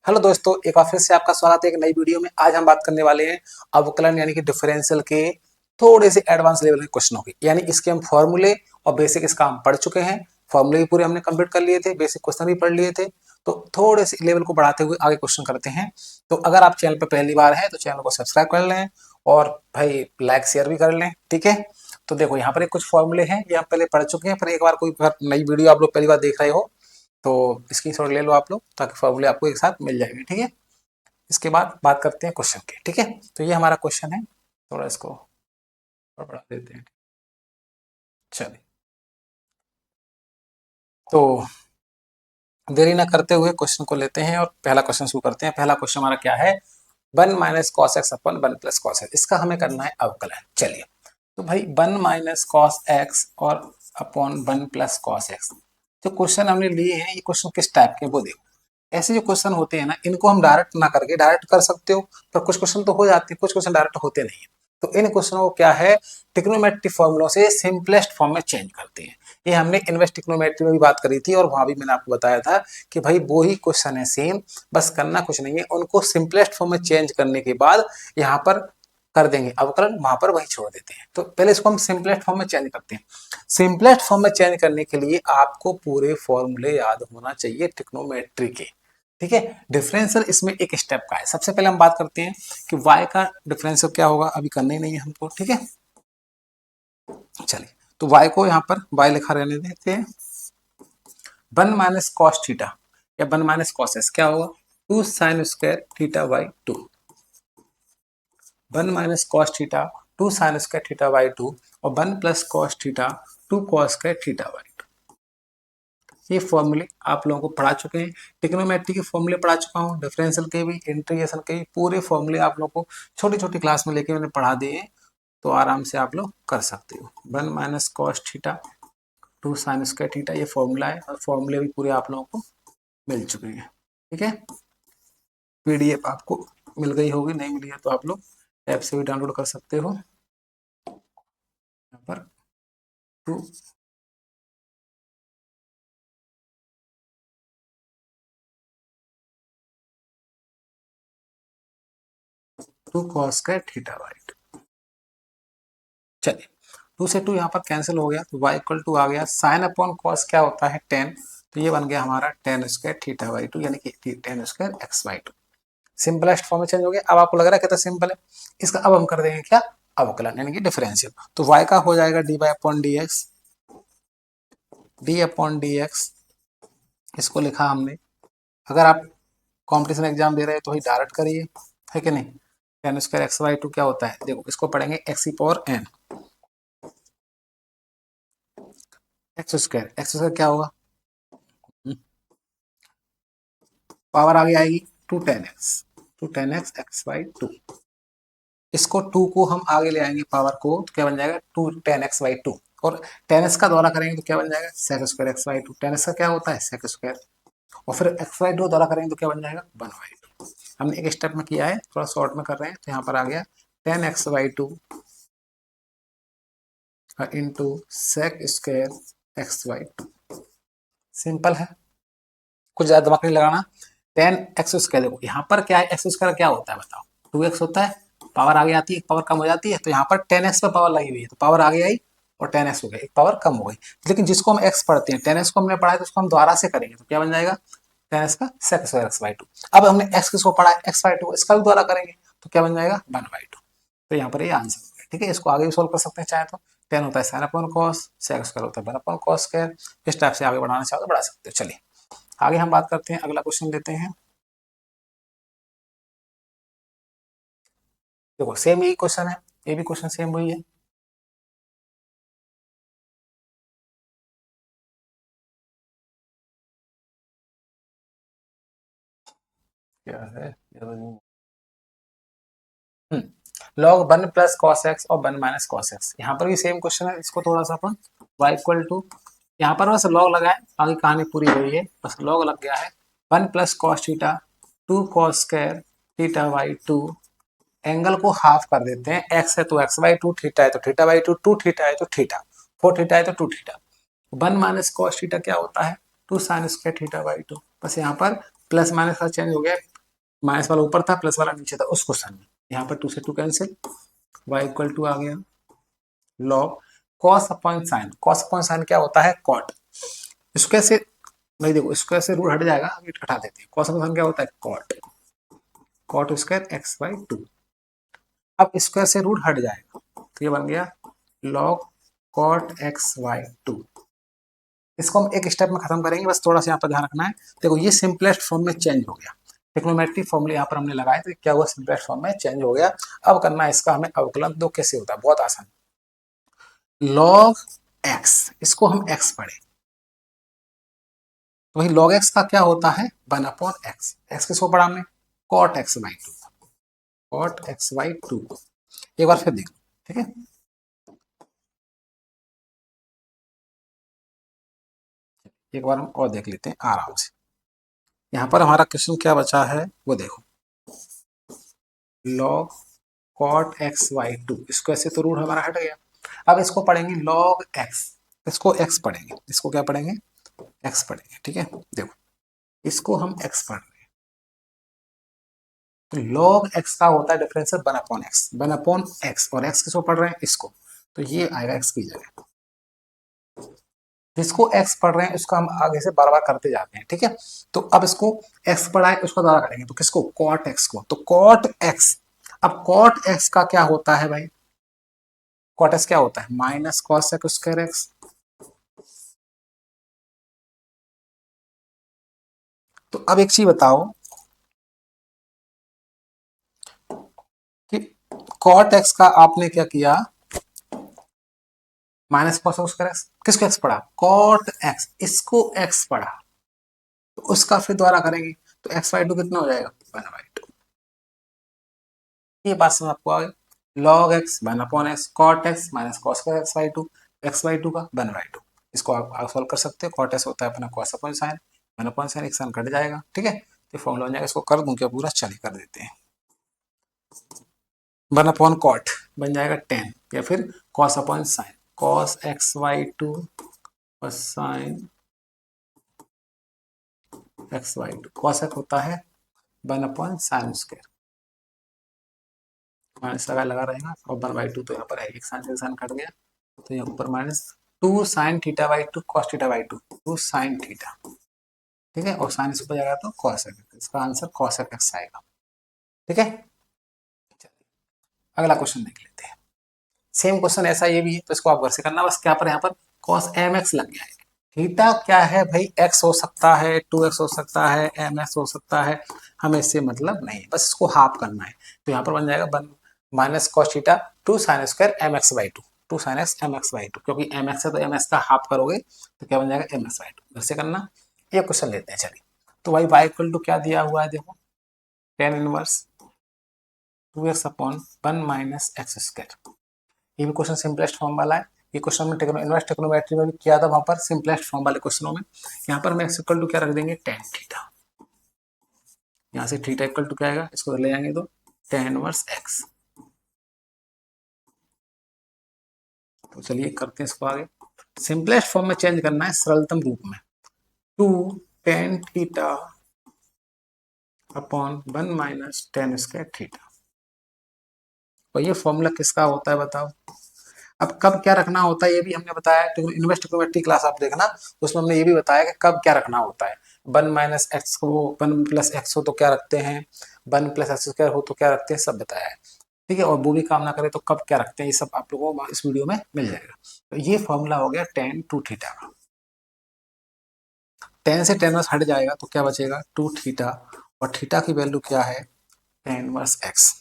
Hello दोस्तों, एक बार फिर से आपका स्वागत है एक नई वीडियो में। आज हम बात करने वाले हैं अवकलन यानी कि डिफरेंशियल के थोड़े से एडवांस लेवल के क्वेश्चनों की। यानी इसके हम फॉर्मूले और बेसिक इसका हम पढ़ चुके हैं। फॉर्मूले भी पूरे हमने कंप्लीट कर लिए थे, बेसिक क्वेश्चन भी पढ़ लिए थे। तो थोड़े से लेवल को बढ़ाते हुए आगे क्वेश्चन करते हैं। तो अगर आप चैनल पर पहली बार है तो चैनल को सब्सक्राइब कर लें और भाई लाइक शेयर भी कर लें, ठीक है। तो देखो यहाँ पर एक कुछ फॉर्मूले हैं, ये हम पहले पढ़ चुके हैं, पर एक बार कोई नई वीडियो आप लोग पहली बार देख रहे हो तो स्क्रीनशॉट ले लो आप लोग, ताकि फॉर्मूले आपको एक साथ मिल जाएंगे, ठीक है। इसके बाद बात करते हैं क्वेश्चन की, ठीक है। तो ये हमारा क्वेश्चन है, थोड़ा इसको और बढ़ा देते हैं। चलिए, तो देरी ना करते हुए क्वेश्चन को लेते हैं और पहला क्वेश्चन शुरू करते हैं। पहला क्वेश्चन हमारा क्या है? 1 minus cos x upon 1 plus cos x, इसका हमें करना है अवकलन। चलिए, तो भाई 1 माइनस कॉस एक्स और अपॉन 1 प्लस कॉस एक्स, जो क्वेश्चन हमने लिए हैं ये क्वेश्चन किस टाइप के वो देखो। ऐसे जो क्वेश्चन होते हैं ना, इनको हम डायरेक्ट ना करके डायरेक्ट कर सकते हो, पर कुछ क्वेश्चन तो हो जाते हैं, कुछ क्वेश्चन डायरेक्ट होते नहीं है। तो इन क्वेश्चनों को क्या है, ट्रिग्नोमेट्री फॉर्मूलों से सिंपलेस्ट फॉर्म में चेंज करते हैं। ये हमने इन्वर्स ट्रिग्नोमेट्री में भी बात करी थी और वहां भी मैंने आपको बताया था कि भाई वो ही क्वेश्चन है सेम, बस करना कुछ नहीं है, उनको सिंपलेस्ट फॉर्म में चेंज करने के बाद यहाँ पर कर देंगे अवकलन, वहां पर वही छोड़ देते हैं। तो पहले इसको हम सिंपलेस्ट फॉर्म में चेंज करते हैं। सिंपलेस्ट फॉर्म में चेंज करने के लिए आपको पूरे फॉर्मूले याद होना चाहिए ट्रिग्नोमेट्री के, ठीक है। डिफरेंशियल इसमें एक स्टेप का है। सबसे पहले हम बात करते हैं कि y का डिफरेंशियल क्या होगा, अभी करना ही नहीं है हमको, ठीक है। चलिए, तो y को यहाँ पर y लिखा रहने देते हैं। 1 माइनस कॉस थीटा या 1 माइनस कॉस एस क्या होगा, 2 sine square theta by 2। 1 minus cos theta 2 sine square theta by 2 और 1 plus cos theta 2 cos square theta by 2। ये फॉर्मूले आप लोगों को पढ़ा चुके हैं। ट्रिग्नोमेट्री के फॉर्मूले पढ़ा चुका हूँ, डिफरेंशियल के भी, इंटीग्रेशन के भी, पूरे फॉर्मूले आप लोगों को छोटी छोटी क्लास में लेके मैंने पढ़ा दिए हैं। तो आराम से आप लोग कर सकते हो। 1 minus cos theta 2 sine square theta, ये फॉर्मूला है और फॉर्मूले भी पूरे आप लोगों को मिल चुके हैं, ठीक है। पीडीएफ आपको मिल गई होगी, नहीं मिली है तो आप लोग ऐप से भी डाउनलोड कर सकते हो। यहाँ पर 2 कॉस स्क्वायर थीटा बाई 2। चलिए, 2 से 2 यहाँ पर कैंसिल हो गया तो y इक्वल टू आ गया साइन अपॉन कॉस क्या होता है 10, तो ये बन गया हमारा tan स्क्वायर थीटा बाई 2 यानी कि tan square x by 2। Simplest form में चेंज हो गया। अब आपको लग रहा है कितना सिंपल है। इसका अब हम कर देंगे क्या, अवकलन यानी कि डिफरेंशियल। तो y का हो जाएगा dy upon dx, d upon dx, इसको लिखा हमने। अगर आप कॉम्पिटिशन एग्जाम दे रहे हैं तो ही डायरेक्ट करिए, है कि नहीं। tan स्क्वायर x बाई 2 क्या होता है, देखो इसको पढ़ेंगे x की पावर n, एक्स स्क्वायर क्या होगा, पावर आगे आएगी 2 tan x x बाई 2। इसको 2 को हम आगे ले आएंगे पावर को, तो क्या बन जाएगा 2 tan x बाई 2, और tan x का द्वारा करेंगे तो क्या बन जाएगा sec square x by 2। tan x का क्या होता है sec स्क्वायर, और फिर x बाई 2 द्वारा करेंगे तो क्या बन जाएगा 1 बाई 2। हमने एक स्टेप में किया है, थोड़ा शॉर्ट में कर रहे हैं, तो यहाँ पर आ गया tan x by 2 into sec square x by 2। Simple है, कुछ ज्यादा दिमाग नहीं लगाना। tan x स्क्वायर, देखो यहाँ पर क्या है, x स्क्वायर क्या होता है बताओ, 2x होता है, पावर आगे आती है, पावर कम हो जाती है, तो यहाँ पर 10x पे पावर लगी हुई है, तो पावर आगे आई और 10x हो गया, एक पावर कम हो गई। लेकिन जिसको हम x पढ़ते हैं, 10x को हमने पढ़ा है तो उसको हम द्वारा से करेंगे तो क्या बन जाएगा 10x का sec स्क्वायर x बाई 2। अब हमने x किसको पढ़ा है x बाई 2, इसका भी द्वारा करेंगे तो क्या बन जाएगा 1 बाई 2। तो यहाँ पर ये आंसर हो गया, ठीक है। इसको आगे भी सोल्व कर सकते हैं चाहे तो। 10 होता है sine upon cos, sec square होता है 1 अपॉन कॉस स्क्वायर। इस टाइप से आगे बढ़ाना चाहो तो बढ़ा सकते हो। चलिए आगे हम बात करते हैं, अगला क्वेश्चन लेते हैं। देखो सेम यही क्वेश्चन है, ये भी क्वेश्चन सेम वही है। क्या है, लॉग 1 प्लस कॉस एक्स और 1 माइनस कॉस एक्स, यहाँ पर भी सेम क्वेश्चन है। इसको थोड़ा सा अपन y इक्वल टू, यहाँ पर बस लॉग लगाए, आगे कहानी पूरी हुई है, बस लॉग लग गया है। 1 plus cos theta 2 cos square theta by 2, angle को हाफ कर देते हैं, x है तो x बाई 2, थीटा है तो थीटा बाई 2, 2 थीटा है तो थीटा, 4 थीटा है तो 2 थीटा। 1 माइनस कॉस थीटा क्या होता है 2 साइन स्क्वायर थीटा बाई 2, बस यहाँ पर प्लस माइनस का चेंज हो गया, माइनस वाला ऊपर था, प्लस वाला नीचे था उस क्वेश्चन में। यहाँ पर 2 से 2 कैंसिल, y इक्वल टू आ गया log cos upon sine. cos upon sign क्या होता है? cot। इसको कैसे भाई देखो, इसको ऐसे रूट हट जाएगा, अभी हटा देते हैं। cos अपॉन साइन क्या होता है? cot। cot square x by 2। अब स्क्वायर से रूट हट जाएगा तो ये बन गया log cot x बाई 2। इसको हम एक स्टेप में खत्म करेंगे, बस थोड़ा सा यहाँ पर ध्यान रखना है। देखो ये सिंपलेस्ट फॉर्म में चेंज हो गया, ट्रिग्नोमेट्री फॉर्मूले यहाँ पर हमने लगाए तो क्या हुआ? सिंपलेस्ट फॉर्म में चेंज हो गया। अब करना है इसका हमें अवकलन। दो कैसे होता है? बहुत आसान। log x, इसको हम x पढ़े, तो वही log x का क्या होता है? 1 अपॉन x। x किसको पढ़ा हमने? cot x by 2। cot x by 2 एक बार फिर देख लो, ठीक है। एक बार हम और देख लेते हैं आराम से। यहाँ पर हमारा क्वेश्चन क्या बचा है वो देखो, log cot x बाई 2। इसको ऐसे तो रूट हमारा हट गया। अब इसको पढ़ेंगे log x, इसको x पढ़ेंगे, इसको क्या पढ़ेंगे? x पढ़ेंगे, ठीक है। देखो इसको हम x पढ़ रहे हैं, तो log x का होता है differential 1 upon x। 1 upon x, और x किसको पढ़ रहे हैं? इसको, तो ये आएगा x की जगह। जिसको x पढ़ रहे हैं उसको हम आगे से बार बार करते जाते हैं, ठीक है। तो अब इसको x पढ़ा है, उसको द्वारा करेंगे, तो किसको? cot x को, तो cot x। अब cot x का क्या होता है भाई? cot x क्या होता है? Minus cos square x। तो अब एक चीज बताओ कि cot x का आपने क्या किया? Minus cos square x। किसको x पढ़ा? cot x। इसको x पढ़ा, तो उसका फिर द्वारा करेंगे, तो x बाई 2 कितना हो जाएगा? 1 बाई 2। ये बात समझ आपको आ गई। log x 1 upon x, cot x minus cos square x by 2 का 1 बाई 2। इसको आप सॉल्व कर सकते हो। cot x होता है अपना cos upon sign, 1 upon sine, एक साइन कट जाएगा, ठीक है। तो फॉर्मूला बन जाएगा। इसको कर दूं क्या पूरा? चलिए कर देते हैं। 1 अपॉन cot बन जाएगा 10, या फिर cos upon sine, cos x by 2 और sine x by 2। cos x होता है 1 अपॉन साइन स्क्वायर, माइनस लगा रहेगा, और 1 बाई 2 तो यहाँ पर है, एक साइन से साइन कट गया, तो यहाँ ऊपर minus 2 sine theta by 2 cos theta by 2, 2 sine theta, ठीक है। और साइन इसको जाएगा तो कॉस एक्स, इसका आंसर कॉस एक्स आएगा, ठीक है। अगला क्वेश्चन देख लेते हैं। सेम क्वेश्चन ऐसा ये भी है, तो इसको आप घर से करना। बस क्या पर यहाँ पर कॉस एम एक्स लग गया है। थीटा क्या है भाई? एक्स हो सकता है, 2x हो सकता है, एम एक्स हो सकता है, हमें इससे मतलब नहीं है, बस इसको हाफ करना है। तो यहाँ पर बन जाएगा 1 minus cos theta 2 sine square M X by 2, 2 sine X M X by 2, क्योंकि एम एक्स है तो एम एक्स का हाफ करोगे तो क्या बन जाएगा? M X by 2। घर से करना। ये क्वेश्चन लेते हैं, चलिए। तो भाई y इक्वल टू क्या दिया हुआ है? देखो tan inverse 2x upon 1 minus x square. ये भी क्वेश्चन सिंपलेस्ट फॉर्म वाला है। ये क्वेश्चन में इनवर्स ट्रिग्नोमेट्री में भी किया था, वहां पर सिंपलेस्ट फॉर्म वाले क्वेश्चनों में। यहाँ पर हम एक्स इक्वल टू क्या रख देंगे? tan theta. यहाँ से थीटा इक्वल टू क्या आएगा? इसको ले जाएंगे तो tan इनवर्स x। तो चलिए करते हैं इसको आगे। सिंपलेस्ट फॉर्म में चेंज करना है, सरलतम रूप में। 2 tan theta upon 1 minus tan square theta. और ये फॉर्मूला किसका होता है बताओ? अब कब क्या रखना होता है ये भी हमने बताया। इनवर्स ट्रिग्नोमेट्री क्लास आप देखना, उसमें हमने ये भी बताया कि कब क्या रखना होता है। 1 माइनस एक्स को 1 प्लस एक्स हो तो क्या रखते हैं, 1 प्लस एक्स स्क्वायर हो तो क्या रखते हैं, सब बताया है, ठीक है। और वो भी काम ना करे तो कब क्या रखते हैं, ये सब आप लोगों को इस वीडियो में मिल जाएगा। तो ये फॉर्मूला हो गया tan 2 थीटा का। tan से tan वर्स हट जाएगा तो क्या बचेगा? 2 थीटा, और थीटा की वैल्यू क्या है? tan inverse X.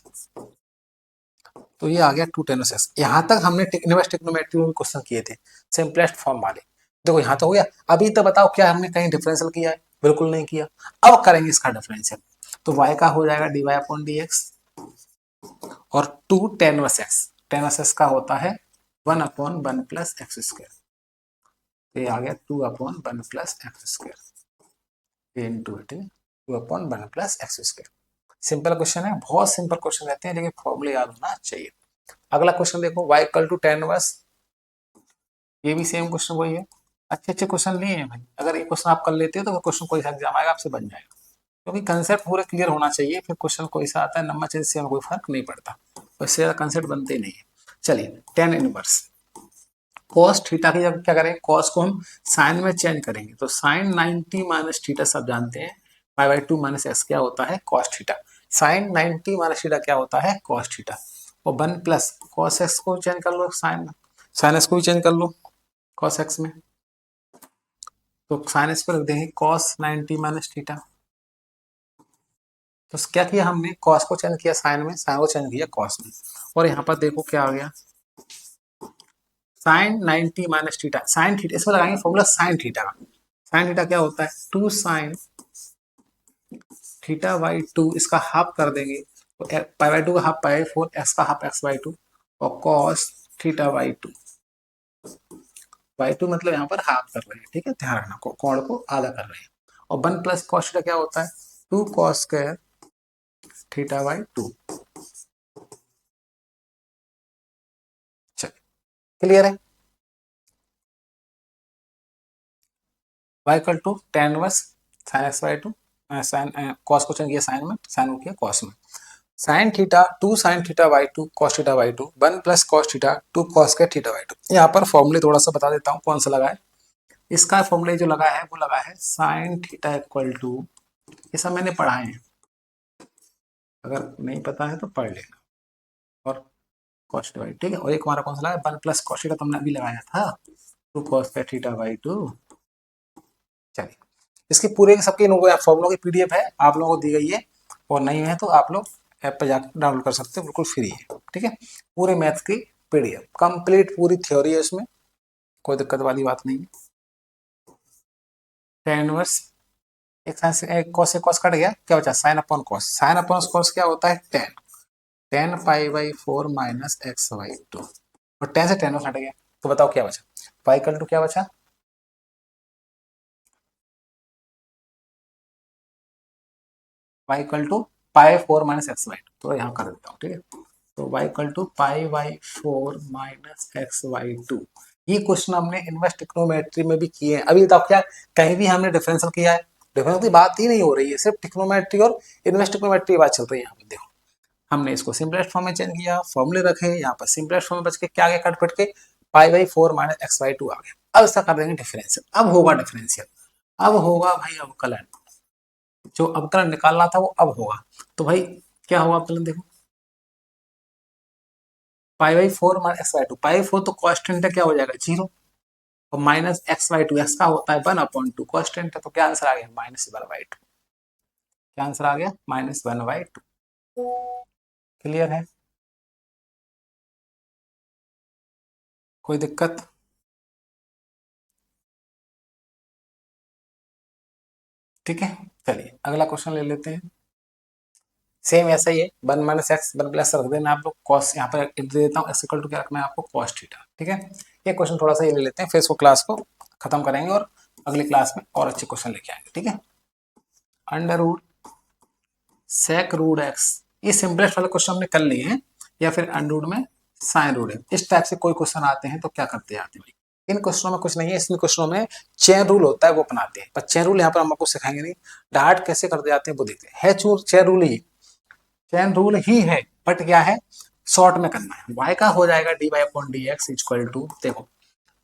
तो ये आ गया 2 tan वर्स। यहाँ तक हमने इनवर्स ट्रिग्नोमेट्री में क्वेश्चन किए थे, सिंपलेस्ट फॉर्म वाले। देखो यहाँ तो हो गया। अभी तो बताओ क्या हमने कहीं डिफरेंशियल किया है? बिल्कुल नहीं किया। अब करेंगे इसका डिफरेंशियल। तो y का हो जाएगा dy अपॉन dx, और 2 tan inverse x। tan inverse x का होता है 1 अपॉन 1 प्लस एक्स स्क्वायर। तो ये आ गया 2 upon 1 plus x square into 2 upon 1 plus x square. Simple question है, बहुत सिंपल क्वेश्चन रहते हैं, लेकिन फॉर्मूले याद होना चाहिए। अगला क्वेश्चन देखो, y equal to tan inverse. ये भी सेम क्वेश्चन वही है। अच्छे अच्छे क्वेश्चन लिए हैं भाई, अगर ये क्वेश्चन आप कर लेते हो तो क्वेश्चन कोई सा एग्जाम आएगा आपसे बन जाएगा। क्योंकि कंसेप्ट पूरे क्लियर होना चाहिए, फिर क्वेश्चन कोई सा आता है नंबर चेंज से हमें कोई फर्क नहीं पड़ता, उससे ज्यादा कंसेप्ट बनते ही नहीं है। चलिए टेन इनवर्स कॉस थीटा की जब क्या करेंगे, कॉस को हम साइन में चेंज करेंगे, तो साइन 90 माइनस थीटा सब जानते हैं, पाई बाई 2 माइनस एक्स क्या होता है, cos theta. Sine 90 minus theta क्या होता है, कॉस थीटा। और 1 प्लस कॉस एक्स को चेंज कर लो साइन में, साइन एक्स को भी चेंज कर लो कॉस एक्स में, तो साइन एक्स को रख देंगे कॉस 90 माइनस थीटा। तो क्या किया हमने, कॉस को चेंज किया साइन में, साइन को चेंज किया कॉस में, और यहाँ पर देखो क्या आ गया, sine 90 minus theta, sine theta इसमें लगाएंगे फॉर्मूला साइन थीटा का। साइन थीटा क्या होता है, 2 साइन थीटा बाई 2, इसका हाफ कर देंगे, तो पाई बाई 2 का हाफ पाई बाई 4, एक्स का हाफ एक्स बाई 2, और कॉस थीटा बाई 2, बाई 2 मतलब यहाँ पर हाफ कर रहे हैं, ठीक है, ध्यान रखना कोण को आधा कर रहे हैं। और 1 प्लस कॉस थीटा क्या होता है, 2 कॉस स्क्वायर थीटा बाई 2। चलिए क्लियर है। y equal to tan inverse sine X by 2, sine cos को चेंज किया साइन में, साइन को किया कॉस में, sine theta 2 sine theta by 2 cos theta by 2, 1 plus cos theta 2 cos के theta by 2। यहाँ पर फॉर्मूले थोड़ा सा बता देता हूँ कौन सा लगा है। इसका फॉर्मूले जो लगा है वो लगा है साइन थीटा इक्वल टू, ये सब मैंने पढ़ाए हैं, अगर नहीं पता है तो पढ़ लेना, और कॉस थीटा बाई, ठीक है। और एक हमारा कौन सा लगा है, 1 प्लस कॉस थीटा तुमने अभी लगाया था, 2 कॉस के थीटा बाई 2। चलिए इसकी पूरे सबके फॉर्मूलों की पीडीएफ है, आप लोगों को दी गई है, और नहीं है तो आप लोग ऐप पर जाकर डाउनलोड कर सकते हो, बिल्कुल फ्री है, ठीक है। पूरे मैथ्स की पीडीएफ कंप्लीट, पूरी थ्योरी है उसमें, कोई दिक्कत वाली बात नहीं है। टेन इनवर्स एक साइन से एक कॉस से कॉस कट गया, क्या बचा sine upon cos, sine upon cos क्या होता है, ten, ten pi by 4 minus X by 2, और टेन से टेन कट गया, तो बताओ क्या बचा, पाई इक्वल टू क्या बचा, pi equal to pi 4 minus X by 2, तो यहाँ कर देता हूँ, ठीक है। तो y equal to pi by 4 minus X by 2। ये क्वेश्चन हमने इन्वर्स ट्रिग्नोमेट्री में भी किए हैं, अभी तक क्या कहीं भी हमने डिफरेंशियल किया है, डिफरेंशियल की बात ही नहीं हो रही है, सिर्फ ट्रिग्नोमेट्री और इन्वर्स ट्रिग्नोमेट्री की बात चल रही है। यहाँ पे देखो हमने इसको सिंपलेस्ट फॉर्म में चेंज किया, फॉर्मूले रखे, यहाँ पर सिंपलेस्ट फॉर्म में बच के क्या आ गया, कट पिट के पाई बाई 4 माइनस एक्स बाई 2 आ गया। अब इसका कर देंगे डिफरेंशियल, अब होगा डिफरेंशियल, अब होगा भाई अवकलन, जो अवकलन निकालना था वो अब होगा। तो भाई क्या होगा अवकलन, देखो पाई बाई 4 माइनस एक्स बाई 2, पाई 4 तो कॉन्स्टेंट है, क्या हो जाएगा 0, और माइनस एक्स बाई 2, एक्स का होता है 1 अपॉन 2, कॉन्स्टेंट है, तो क्या आंसर आ गया, माइनस 1 बाई 2, क्या आंसर आ गया, माइनस 1 बाई 2। क्लियर है, कोई दिक्कत, ठीक है। चलिए अगला क्वेश्चन ले लेते हैं, सेम ऐसा ही है, 1 माइनस एक्स 1 प्लस रख देना आप लोग, कॉस यहाँ पर दे देता हूँ, एक्स इक्वल टू क्या रखना है आपको, कॉस थीटा, ठीक है। ये क्वेश्चन थोड़ा सा ये ले लेते हैं, फिर इसको क्लास को खत्म करेंगे और अगली क्लास में और अच्छे क्वेश्चन लेके आएंगे, ठीक है। Under root sec root x, ये सिंपलेस्ट वाले क्वेश्चन हमने कर लिए हैं, या फिर अंडर रूट में साइन रूट है, इस टाइप से कोई क्वेश्चन आते हैं तो क्या करते हैं आते भाई, इन क्वेश्चनों में कुछ नहीं है, इन क्वेश्चनों में चेन रूल होता है वो अपनाते हैं, पर चेन रूल यहाँ पर हम आपको सिखाएंगे नहीं, डार्ट कैसे करते जाते हैं वो देखते हैं, है चेन रूल ही, चेन रूल ही है, बट क्या है शॉर्ट में करना है, y का हो जाएगा dy upon d x equal to, देखो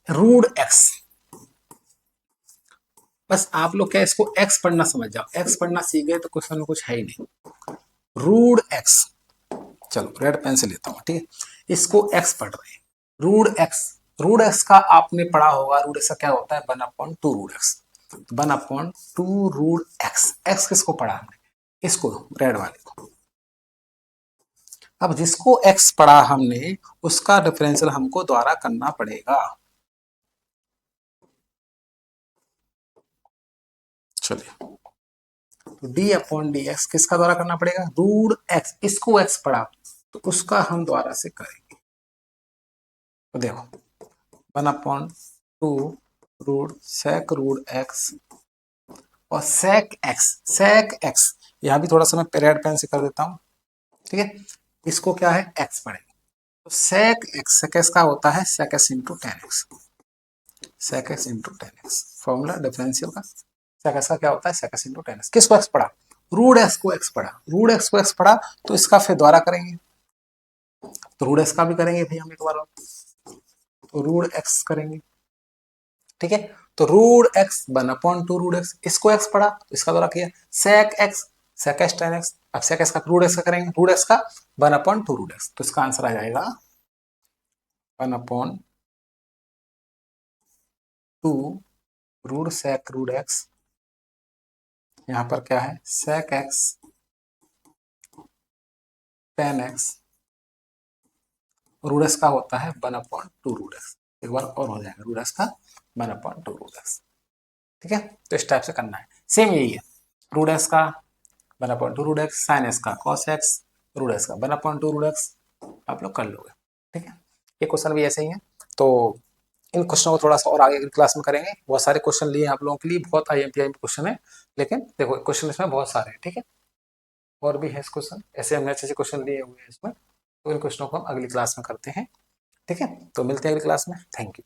रूट एक्स, बस आप लोग क्या इसको x पढ़ना समझ जाओ, x पढ़ना सीख गए तो क्वेश्चन में कुछ है ही नहीं, रूट एक्स, चलो रेड पेन से लेता हूँ, ठीक है, इसको x पढ़ रहे हैं, रूट एक्स, रूट एक्स का आपने पढ़ा होगा, रूट एक्स का क्या होता है 1 upon 2 root x, 1 upon 2 root x, x किसको पढ़ा हमने, इसको रेड वाले को, अब जिसको x पढ़ा हमने उसका डिफरेंशियल हमको द्वारा करना पड़ेगा, चलिए तो डी अपॉन डी एक्स किसका द्वारा करना पड़ेगा, रूट एक्स, इसको x पढ़ा तो उसका हम द्वारा से करेंगे, तो देखो 1 upon 2 root sec root x, और सेक एक्स यहाँ भी थोड़ा सा मैं रेड पेन से कर देता हूँ, ठीक है, इसको क्या है x पढ़ेगा, तो सेक एक्स का होता है sec x into tan x, sec x into tan x, formula differential का, सेक एक्स का क्या होता है sec x into tan x, किसको एक्स पढ़ा रूट एक्स को एक्स पढ़ा, रूट एक्स को एक्स पढ़ा तो इसका फिर दोबारा करेंगे, तो रूट एक्स का भी करेंगे भाई हम एक बार और, तो रूट एक्स करेंगे, ठीक है। तो रूट एक्स 1/2 रूट एक्स, इसको एक्स पढ़ा तो इसका द्वारा किया, sec x, sec x tan x, अब सेक एक्स का रूट एक्स का करेंगे, रूट एक्स का 1/2 रूट एक्स, तो इसका आंसर आ जाएगा 1/2 रूट सेक रूट एक्स, यहाँ पर क्या है sec x tan x, root x का होता है 1/2 रूट एक्स, एक बार और हो जाएगा रूट एक्स का 1/2 रूट एक्स, ठीक है। तो इस टाइप से करना है, सेम यही है, रूट एक्स का 1/2 रूट एक्स, साइन एक्स का कॉस एक्स, रूट एक्स का 1/2 रूट एक्स, आप लोग कर लोगे, ठीक है। ये क्वेश्चन भी ऐसे ही है। तो इन क्वेश्चनों को थोड़ा सा और आगे की क्लास में करेंगे, बहुत सारे क्वेश्चन लिए आप लोगों के लिए, बहुत IMPI में क्वेश्चन है, लेकिन देखो क्वेश्चन इसमें बहुत सारे हैं, ठीक है, और भी है इस क्वेश्चन, ऐसे हमने अच्छे अच्छे क्वेश्चन लिए हुए हैं इसमें, तो इन क्वेश्चनों को हम अगली क्लास में करते हैं, ठीक है। तो मिलते हैं अगली क्लास में, थैंक यू।